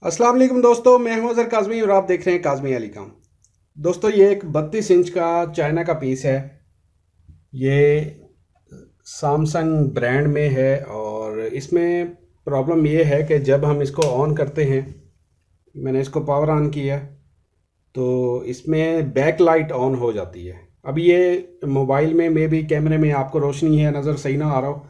अस्सलाम वालेकुम दोस्तों, मैं हूं अज़हर काज़मी और आप देख रहे हैं काज़मी अली काम। दोस्तों, ये एक 32 इंच का चाइना का पीस है। ये सैमसंग ब्रांड में है और इसमें प्रॉब्लम ये है कि जब हम इसको ऑन करते हैं, मैंने इसको पावर ऑन किया तो इसमें बैक लाइट ऑन हो जाती है। अब ये मोबाइल में मे भी कैमरे में आपको रोशनी है, नज़र सही ना आ रहा हो,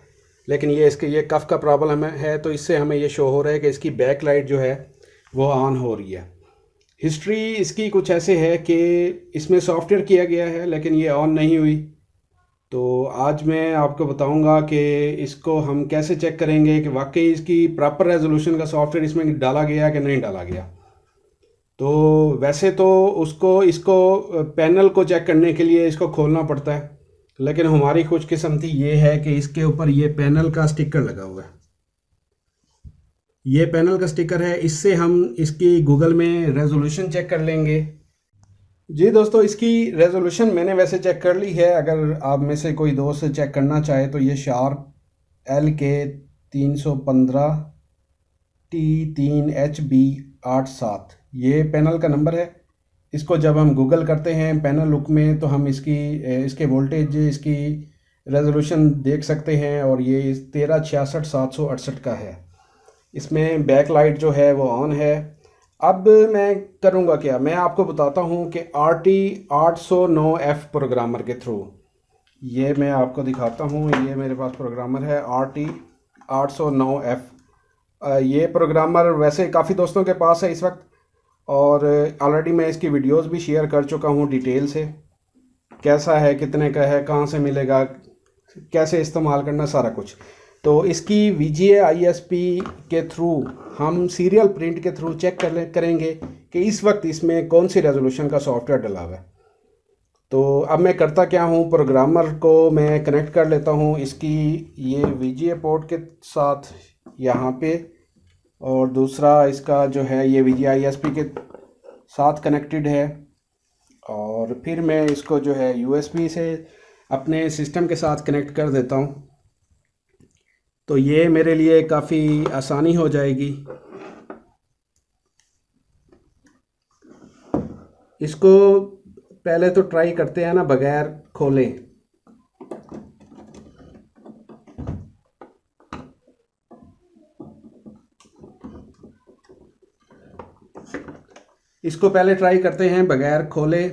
लेकिन ये इसके ये कफ का प्रॉब्लम है, तो इससे हमें ये शो हो रहा है कि इसकी बैक लाइट जो है वो ऑन हो रही है। हिस्ट्री इसकी कुछ ऐसे है कि इसमें सॉफ्टवेयर किया गया है लेकिन ये ऑन नहीं हुई। तो आज मैं आपको बताऊंगा कि इसको हम कैसे चेक करेंगे कि वाकई इसकी प्रॉपर रेजोल्यूशन का सॉफ्टवेयर इसमें डाला गया कि नहीं डाला गया। तो वैसे तो उसको इसको पैनल को चेक करने के लिए इसको खोलना पड़ता है, लेकिन हमारी खुशकिस्मती ये है कि इसके ऊपर ये पैनल का स्टिकर लगा हुआ है। ये पैनल का स्टिकर है, इससे हम इसकी गूगल में रेजोल्यूशन चेक कर लेंगे। जी दोस्तों, इसकी रेजोल्यूशन मैंने वैसे चेक कर ली है। अगर आप में से कोई दोस्त चेक करना चाहे तो ये शार्प LK315T3HB87 ये पैनल का नंबर है। इसको जब हम गूगल करते हैं पैनल लुक में तो हम इसके वोल्टेज, इसकी रेजोल्यूशन देख सकते हैं और ये 1366,768 का है। इसमें बैक लाइट जो है वो ऑन है। अब मैं करूँगा क्या, मैं आपको बताता हूँ कि RT809F प्रोग्रामर के थ्रू, ये मैं आपको दिखाता हूँ। ये मेरे पास प्रोग्रामर है RT809F। ये प्रोग्रामर वैसे काफ़ी दोस्तों के पास है इस वक्त, और ऑलरेडी मैं इसकी वीडियोस भी शेयर कर चुका हूँ डिटेल से, कैसा है, कितने का है, कहाँ से मिलेगा, कैसे इस्तेमाल करना, सारा कुछ। तो इसकी VGA ISP के थ्रू हम सीरियल प्रिंट के थ्रू चेक करेंगे कि इस वक्त इसमें कौन सी रेजोल्यूशन का सॉफ्टवेयर डला हुआ है। तो अब मैं करता क्या हूँ, प्रोग्रामर को मैं कनेक्ट कर लेता हूँ इसकी ये VGA पोर्ट के साथ यहाँ पे, और दूसरा इसका जो है ये VGA ISP के साथ कनेक्टेड है, और फिर मैं इसको जो है USB से अपने सिस्टम के साथ कनेक्ट कर देता हूँ। तो ये मेरे लिए काफ़ी आसानी हो जाएगी। इसको पहले तो ट्राई करते हैं ना बगैर खोले। इसको पहले ट्राई करते हैं बगैर खोले,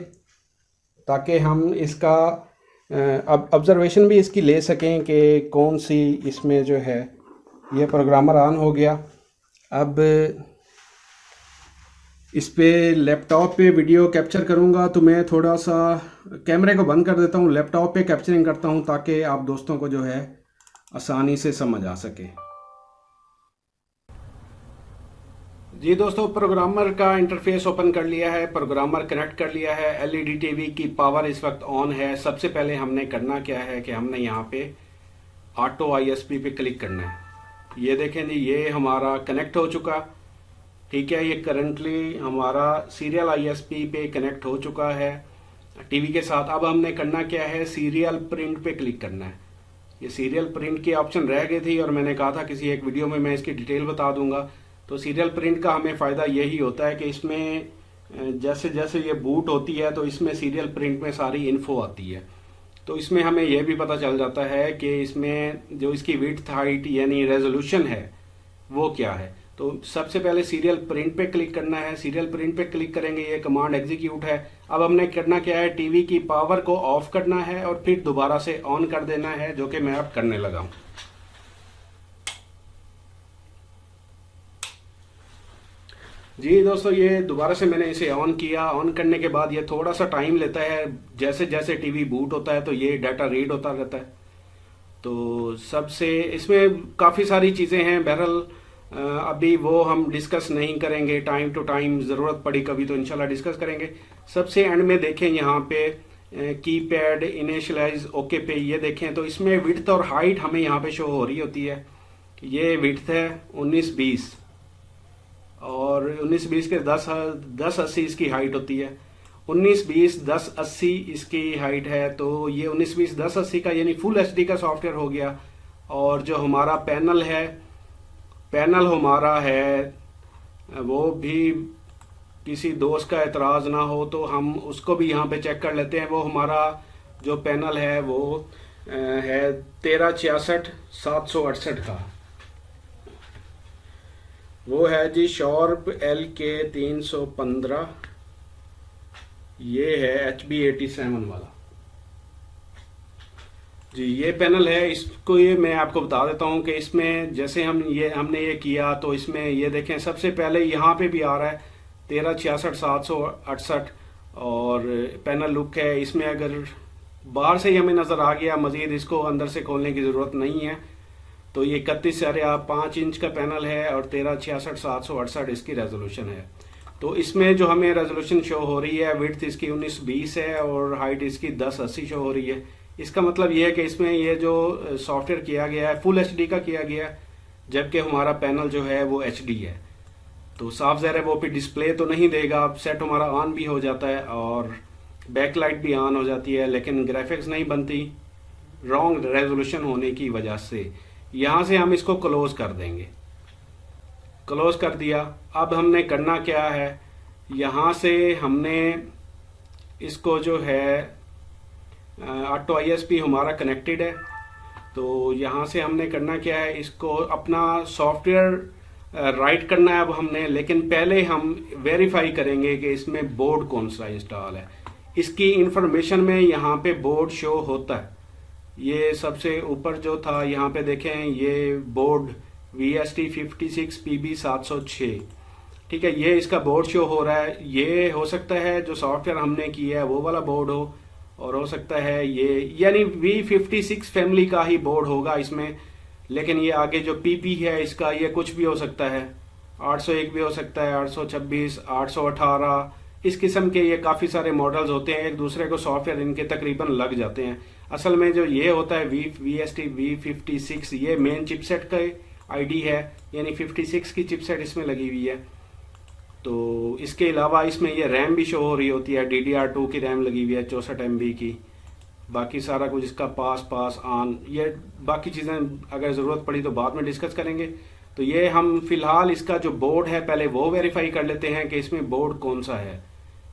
ताकि हम इसका अब ऑब्जर्वेशन भी इसकी ले सकें कि कौन सी इसमें जो है। ये प्रोग्रामर ऑन हो गया। अब इस पे लैपटॉप पे वीडियो कैप्चर करूँगा तो मैं थोड़ा सा कैमरे को बंद कर देता हूँ, लैपटॉप पे कैप्चरिंग करता हूँ ताकि आप दोस्तों को जो है आसानी से समझ आ सके। जी दोस्तों, प्रोग्रामर का इंटरफेस ओपन कर लिया है, प्रोग्रामर कनेक्ट कर लिया है। LED टीवी की पावर इस वक्त ऑन है। सबसे पहले हमने करना क्या है कि हमने यहाँ पे ऑटो ISP पे क्लिक करना है। ये देखें जी, ये हमारा कनेक्ट हो चुका, ठीक है। ये करंटली हमारा सीरियल ISP पे कनेक्ट हो चुका है टीवी के साथ। अब हमने करना क्या है, सीरियल प्रिंट पे क्लिक करना है। ये सीरियल प्रिंट की ऑप्शन रह गई थी और मैंने कहा था किसी एक वीडियो में मैं इसकी डिटेल बता दूंगा। तो सीरियल प्रिंट का हमें फ़ायदा यही होता है कि इसमें जैसे जैसे ये बूट होती है तो इसमें सीरियल प्रिंट में सारी इन्फो आती है। तो इसमें हमें यह भी पता चल जाता है कि इसमें जो इसकी विड्थ, हाइट यानी रेजोल्यूशन है वो क्या है। तो सबसे पहले सीरियल प्रिंट पे क्लिक करना है। सीरियल प्रिंट पे क्लिक करेंगे, ये कमांड एग्जीक्यूट है। अब हमने करना क्या है, टीवी की पावर को ऑफ करना है और फिर दोबारा से ऑन कर देना है, जो कि मैं अब करने लगा हूँ। जी दोस्तों, ये दोबारा से मैंने इसे ऑन किया। ऑन करने के बाद ये थोड़ा सा टाइम लेता है, जैसे जैसे टीवी बूट होता है तो ये डाटा रीड होता रहता है। तो सबसे इसमें काफ़ी सारी चीज़ें हैं, बहरहाल अभी वो हम डिस्कस नहीं करेंगे। टाइम टू टाइम ज़रूरत पड़ी कभी तो इंशाल्लाह डिस्कस करेंगे। सबसे एंड में देखें यहाँ पे कीपैड इनिशियलाइज ओके पे, ये देखें तो इसमें विड्थ और हाइट हमें यहाँ पे शो हो रही होती है। ये विड्थ है 1920 और 1920 के 1080 इसकी हाइट होती है। 1920 1080 इसकी हाइट है। तो ये 1920 1080 का यानी फुल HD का सॉफ्टवेयर हो गया। और जो हमारा पैनल है, पैनल हमारा है वो भी किसी दोस्त का एतराज़ ना हो तो हम उसको भी यहाँ पे चेक कर लेते हैं। वो हमारा जो पैनल है वो है 1366-768 का। वो है जी शॉर्प LK315। ये है HB87 वाला जी। ये पैनल है, इसको ये मैं आपको बता देता हूँ कि इसमें जैसे हमने ये किया तो इसमें ये देखें, सबसे पहले यहाँ पे भी आ रहा है 1366-768 और पैनल लुक है। इसमें अगर बाहर से ही हमें नज़र आ गया, मज़ीद इसको अंदर से खोलने की ज़रूरत नहीं है। तो ये 31/5 इंच का पैनल है और 1366-768 इसकी रेजोल्यूशन है। तो इसमें जो हमें रेजोल्यूशन शो हो रही है, विड्थ इसकी 1920 है और हाइट इसकी 1080 शो हो रही है। इसका मतलब ये है कि इसमें ये जो सॉफ्टवेयर किया गया है फुल HD का किया गया है, जबकि हमारा पैनल जो है वो HD है। तो साफ ज़ाहिर है वो फिर डिस्प्ले तो नहीं देगा, सेट हमारा ऑन भी हो जाता है और बैकलाइट भी ऑन हो जाती है, लेकिन ग्राफिक्स नहीं बनती रॉन्ग रेजोल्यूशन होने की वजह से। यहाँ से हम इसको क्लोज कर देंगे। क्लोज कर दिया। अब हमने करना क्या है, यहाँ से हमने इसको जो है ऑटो ISP हमारा कनेक्टेड है, तो यहाँ से हमने करना क्या है, इसको अपना सॉफ्टवेयर राइट करना है अब हमने। लेकिन पहले हम वेरीफाई करेंगे कि इसमें बोर्ड कौन सा इंस्टॉल है। इसकी इंफॉर्मेशन में यहाँ पे बोर्ड शो होता है। ये सबसे ऊपर जो था यहाँ पे देखें, ये बोर्ड VST56PB706, ठीक है, ये इसका बोर्ड शो हो रहा है। ये हो सकता है जो सॉफ्टवेयर हमने किया है वो वाला बोर्ड हो, और हो सकता है ये यानी V56 फैमिली का ही बोर्ड होगा इसमें। लेकिन ये आगे जो PP है इसका, ये कुछ भी हो सकता है, 801 भी हो सकता है, 826, 818, इस किस्म के ये काफ़ी सारे मॉडल्स होते हैं। एक दूसरे को सॉफ्टवेयर इनके तकरीबन लग जाते हैं। असल में जो ये होता है VST V56, ये मेन चिपसेट का ID है, यानी 56 की चिपसेट इसमें लगी हुई है। तो इसके अलावा इसमें ये रैम भी शो हो रही होती है, DDR2 की रैम लगी हुई है 64 MB की। बाकी सारा कुछ इसका पास ऑन, ये बाकी चीज़ें अगर ज़रूरत पड़ी तो बाद में डिस्कस करेंगे। तो ये हम फिलहाल इसका जो बोर्ड है पहले वो वेरीफाई कर लेते हैं कि इसमें बोर्ड कौन सा है।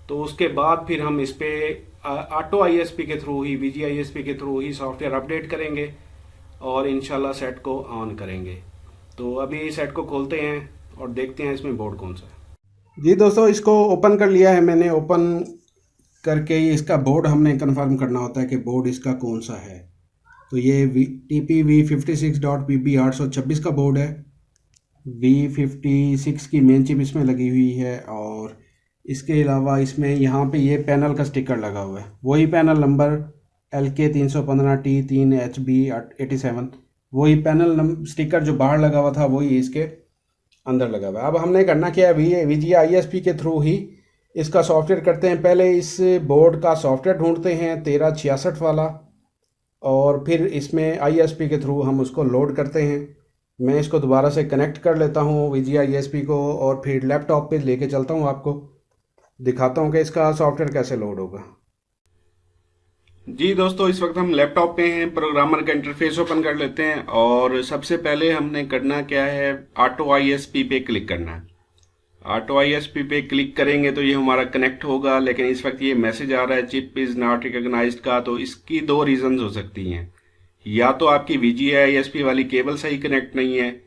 तो उसके बाद फिर हम इस पे ऑटो ISP के थ्रू ही, VG ISP के थ्रू ही सॉफ्टवेयर अपडेट करेंगे और इंशाल्लाह सेट को ऑन करेंगे। तो अभी सेट को खोलते हैं और देखते हैं इसमें बोर्ड कौन सा है। जी दोस्तों, इसको ओपन कर लिया है मैंने। ओपन करके इसका बोर्ड हमने कंफर्म करना होता है कि बोर्ड इसका कौन सा है। तो ये TP V56.PB 826 का बोर्ड है। V56 की मेन चिप इसमें लगी हुई है और इसके अलावा इसमें यहाँ पे ये पैनल का स्टिकर लगा हुआ है, वही पैनल नंबर LK315T3HB87, वही पैनल स्टिकर जो बाहर लगा हुआ था वही इसके अंदर लगा हुआ है। अब हमने करना क्या है, VG ISP के थ्रू ही इसका सॉफ्टवेयर करते हैं। पहले इस बोर्ड का सॉफ्टवेयर ढूंढते हैं 1366 वाला, और फिर इसमें ISP के थ्रू हम उसको लोड करते हैं। मैं इसको दोबारा से कनेक्ट कर लेता हूँ VG ISP को और फिर लैपटॉप पे लेके चलता हूँ, आपको दिखाता हूँ कि इसका सॉफ्टवेयर कैसे लोड होगा। जी दोस्तों, इस वक्त हम लैपटॉप पे हैं। प्रोग्रामर का इंटरफेस ओपन कर लेते हैं और सबसे पहले हमने करना क्या है, ऑटो ISP पे क्लिक करना है। ऑटो ISP पे क्लिक करेंगे तो ये हमारा कनेक्ट होगा, लेकिन इस वक्त ये मैसेज आ रहा है चिप इज़ नॉट रिकॉग्नाइज्ड का। तो इसकी दो रीजंस हो सकती हैं, या तो आपकी VG ISP वाली केबल सही कनेक्ट नहीं है,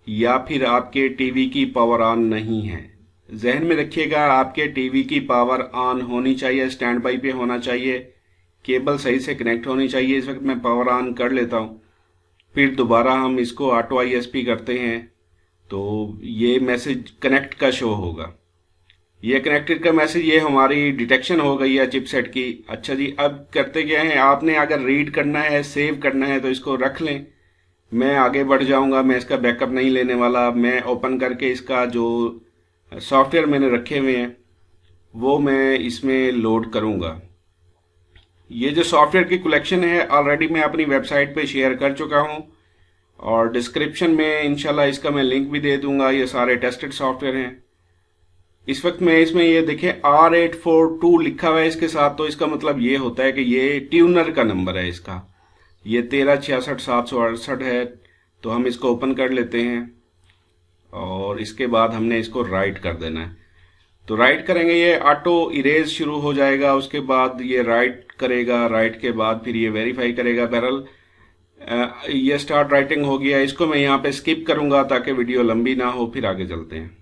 या फिर आपके टीवी की पावर ऑन नहीं है। जहन में रखिएगा, आपके टीवी की पावर ऑन होनी चाहिए, स्टैंड बाई पे होना चाहिए, केबल सही से कनेक्ट होनी चाहिए। इस वक्त मैं पावर ऑन कर लेता हूँ, फिर दोबारा हम इसको ऑटो ISP करते हैं तो ये मैसेज कनेक्ट का शो होगा। ये कनेक्टेड का मैसेज, ये हमारी डिटेक्शन हो गई है चिपसेट की। अच्छा जी, अब करते क्या है, आपने अगर रीड करना है, सेव करना है तो इसको रख लें। मैं आगे बढ़ जाऊंगा, मैं इसका बैकअप नहीं लेने वाला। मैं ओपन करके इसका जो सॉफ्टवेयर मैंने रखे हुए हैं वो मैं इसमें लोड करूंगा। ये जो सॉफ्टवेयर की कलेक्शन है ऑलरेडी मैं अपनी वेबसाइट पे शेयर कर चुका हूं और डिस्क्रिप्शन में इंशाल्लाह इसका मैं लिंक भी दे दूंगा। ये सारे टेस्टेड सॉफ्टवेयर हैं। इस वक्त मैं इसमें ये देखें R842 लिखा हुआ है इसके साथ, तो इसका मतलब ये होता है कि ये ट्यूनर का नंबर है इसका। ये 1366-768 है। तो हम इसको ओपन कर लेते हैं और और इसके बाद हमने इसको राइट कर देना है। तो राइट करेंगे, ये ऑटो इरेज शुरू हो जाएगा, उसके बाद ये राइट करेगा, राइट के बाद फिर ये वेरीफाई करेगा। बहरहाल ये स्टार्ट राइटिंग हो गया, इसको मैं यहाँ पे स्किप करूंगा ताकि वीडियो लंबी ना हो, फिर आगे चलते हैं।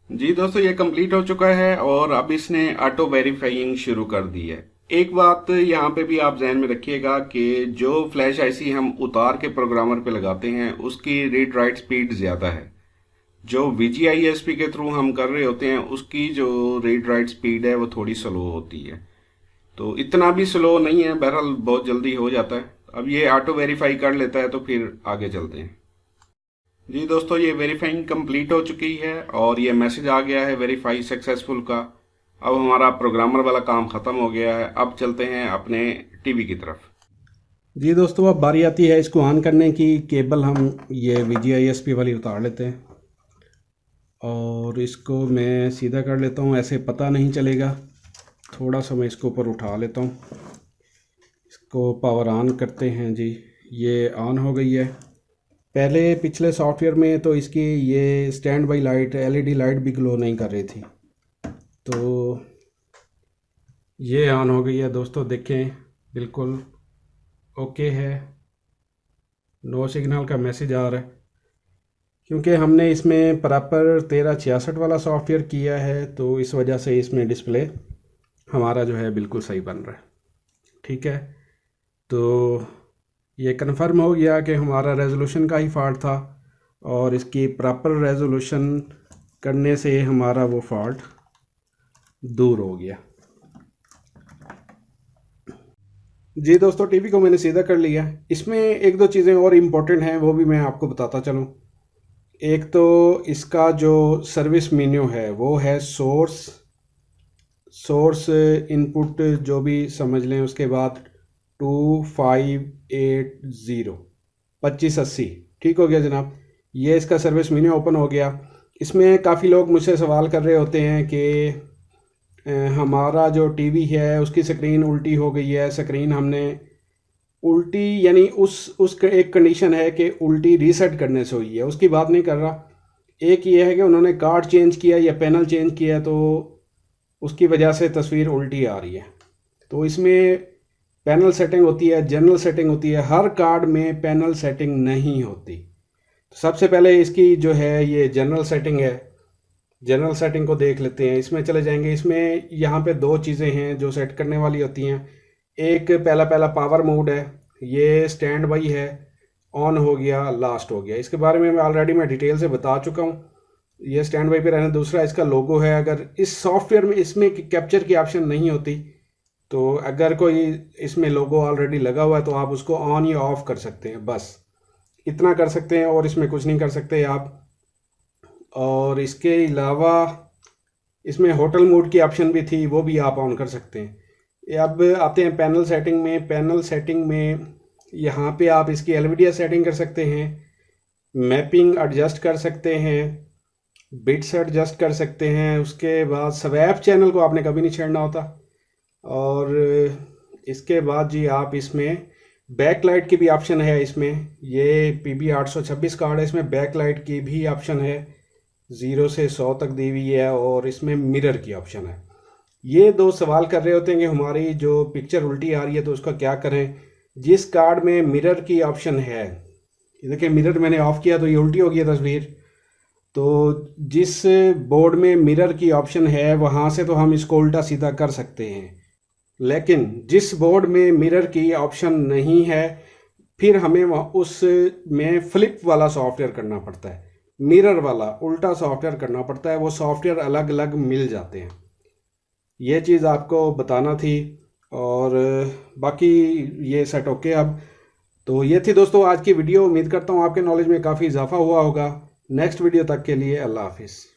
जी दोस्तों, ये कंप्लीट हो चुका है और अब इसने ऑटो वेरीफाइंग शुरू कर दी है। एक बात यहाँ पे भी आप ध्यान में रखिएगा कि जो फ्लैश आईसी हम उतार के प्रोग्रामर पे लगाते हैं उसकी रीड राइट स्पीड ज़्यादा है। जो VGISP के थ्रू हम कर रहे होते हैं उसकी जो रीड राइट स्पीड है वो थोड़ी स्लो होती है, तो इतना भी स्लो नहीं है, बहरहाल बहुत जल्दी हो जाता है। अब ये ऑटो वेरीफाई कर लेता है तो फिर आगे चलते हैं। जी दोस्तों, ये वेरीफाइंग कंप्लीट हो चुकी है और ये मैसेज आ गया है वेरीफाई सक्सेसफुल का। अब हमारा प्रोग्रामर वाला काम ख़त्म हो गया है। अब चलते हैं अपने टीवी की तरफ। जी दोस्तों, अब बारी आती है इसको ऑन करने की। केबल हम ये VGISP वाली उतार लेते हैं और इसको मैं सीधा कर लेता हूँ, ऐसे पता नहीं चलेगा। थोड़ा सा मैं इसको ऊपर उठा लेता हूँ, इसको पावर ऑन करते हैं। जी, ये ऑन हो गई है। पहले पिछले सॉफ्टवेयर में तो इसकी ये stand by light LED light भी ग्लो नहीं कर रही थी, तो ये ऑन हो गई है दोस्तों। देखें, बिल्कुल ओके है, नो सिग्नल का मैसेज आ रहा है क्योंकि हमने इसमें प्रॉपर 1366 वाला सॉफ्टवेयर किया है, तो इस वजह से इसमें डिस्प्ले हमारा जो है बिल्कुल सही बन रहा है। ठीक है, तो ये कन्फर्म हो गया कि हमारा रेजोल्यूशन का ही फॉल्ट था और इसकी प्रॉपर रेजोल्यूशन करने से हमारा वो फॉल्ट दूर हो गया। जी दोस्तों, टीवी को मैंने सीधा कर लिया। इसमें एक दो चीज़ें और इम्पोर्टेंट हैं, वो भी मैं आपको बताता चलूँ। एक तो इसका जो सर्विस मेन्यू है वो है सोर्स इनपुट जो भी समझ लें, उसके बाद 2580 2580। ठीक हो गया जनाब, ये इसका सर्विस मेन्यू ओपन हो गया। इसमें काफ़ी लोग मुझसे सवाल कर रहे होते हैं कि हमारा जो टीवी है उसकी स्क्रीन उल्टी हो गई है। स्क्रीन हमने उल्टी यानी उस एक कंडीशन है कि उल्टी रीसेट करने से हुई है, उसकी बात नहीं कर रहा। एक ये है कि उन्होंने कार्ड चेंज किया या पैनल चेंज किया तो उसकी वजह से तस्वीर उल्टी आ रही है। तो इसमें पैनल सेटिंग होती है, जनरल सेटिंग होती है। हर कार्ड में पैनल सेटिंग नहीं होती। तो सबसे पहले इसकी जो है ये जनरल सेटिंग है, जनरल सेटिंग को देख लेते हैं। इसमें चले जाएंगे। इसमें यहाँ पे दो चीज़ें हैं जो सेट करने वाली होती हैं। एक पहला पावर मोड है, ये स्टैंड बाई है, ऑन हो गया, लास्ट हो गया। इसके बारे में ऑलरेडी मैं डिटेल से बता चुका हूँ, ये स्टैंड बाई पे रहना। दूसरा इसका लोगो है। अगर इस सॉफ्टवेयर में इसमें कैप्चर की ऑप्शन नहीं होती, तो अगर कोई इसमें लोगो ऑलरेडी लगा हुआ है तो आप उसको ऑन या ऑफ कर सकते हैं, बस इतना कर सकते हैं और इसमें कुछ नहीं कर सकते आप। और इसके अलावा इसमें होटल मोड की ऑप्शन भी थी, वो भी आप ऑन कर सकते हैं। अब आते हैं पैनल सेटिंग में। पैनल सेटिंग में यहाँ पे आप इसकी LVDS सेटिंग कर सकते हैं, मैपिंग एडजस्ट कर सकते हैं, बिट्स एडजस्ट कर सकते हैं। उसके बाद स्वैप चैनल को आपने कभी नहीं छेड़ना होता। और इसके बाद जी आप इसमें बैकलाइट की भी ऑप्शन है। इसमें ये PB826 कार्ड है, इसमें बैकलाइट की भी ऑप्शन है, 0 से 100 तक दी हुई है। और इसमें मिरर की ऑप्शन है। ये दो सवाल कर रहे होते हैं कि हमारी जो पिक्चर उल्टी आ रही है तो उसका क्या करें। जिस कार्ड में मिरर की ऑप्शन है, देखिए मिरर मैंने ऑफ किया तो ये उल्टी हो गई तस्वीर। तो जिस बोर्ड में मिरर की ऑप्शन है वहाँ से तो हम इसको उल्टा सीधा कर सकते हैं, लेकिन जिस बोर्ड में मिरर की ऑप्शन नहीं है फिर हमें उस में फ्लिप वाला सॉफ्टवेयर करना पड़ता है, मिरर वाला उल्टा सॉफ्टवेयर करना पड़ता है। वो सॉफ्टवेयर अलग अलग मिल जाते हैं। ये चीज़ आपको बताना थी। और बाकी ये सेट ओके। अब तो ये थी दोस्तों आज की वीडियो। उम्मीद करता हूँ आपके नॉलेज में काफ़ी इजाफा हुआ होगा। नेक्स्ट वीडियो तक के लिए अल्लाह हाफिज़।